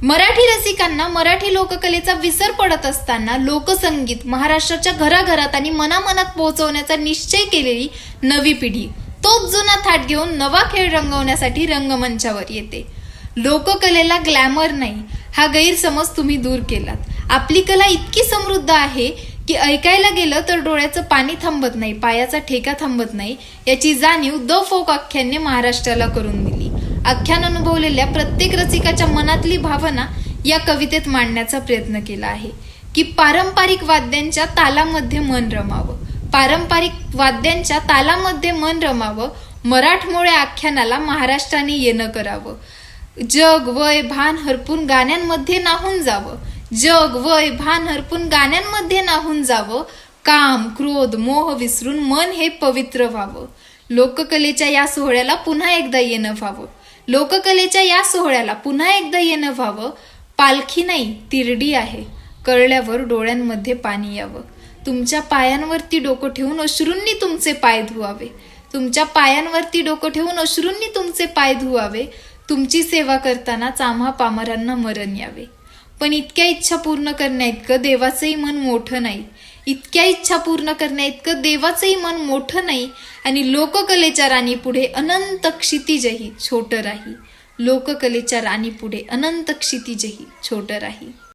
मराठी रसिकांना मराठी लोककलेचा विसर पडत असताना लोकसंगीत महाराष्ट्राच्या घराघरात आणि मनामनात पोहोचवण्याचा निश्चय केलेली नवी पिढी तोच जुना थाट घेऊन नवा खेळ रंगवण्यासाठी रंगमंचावर येते. लोककलेला ग्लॅमर नाही हा गैरसमज तुम्ही दूर केलात. आपली कला इतकी समृद्ध आहे की ऐकायला गेलं तर डोळ्याचं पाणी थांबत नाही, पायाचा ठेका थांबत नाही, याची जाणीव द फोक आख्यानने महाराष्ट्राला करून दिली. आख्यान अनुभवलेल्या प्रत्येक रसिकाच्या मनातली भावना या कवितेत मांडण्याचा प्रयत्न केला आहे की पारंपरिक वाद्यांच्या तालामध्ये मन रमावं, पारंपरिक वाद्यांच्या तालामध्ये मन रमावं, मराठमोळ्या आख्यानाला महाराष्ट्राने येणं करावं, जग वय भान हरपून गाण्यांमध्ये नाहून जावं, जग वय भान हरपून गाण्यांमध्ये नाहून जावं, काम क्रोध मोह विसरून मन हे पवित्र व्हावं. लोककलेच्या या सोहळ्याला पुन्हा एकदा येणं व्हावं, लोककलेच्या या सोहळ्याला पुन्हा एकदा येणं व्हावं. पालखी नाही तिरडी आहे, कळल्यावर डोळ्यांमध्ये पाणी यावं. तुमच्या पायांवरती डोकं ठेवून अश्रूंनी तुमचे पाय धुवावे, तुमच्या पायांवरती डोकं ठेवून अश्रूंनी तुमचे पाय धुवावे. तुमची सेवा करतानाच आम्हा पामरांना मरण यावे. पण इतक्या इच्छा पूर्ण करण्याइतकं देवाचंही मन मोठं नाही, इतक्या इच्छा पूर्ण करण्याइतकं देवाचंही मन मोठं नाही. आणि लोककलेच्या राणी पुढे अनंत क्षितिजही छोटं राही, लोककलेच्या राणी पुढे अनंत क्षितिजही छोटं राही.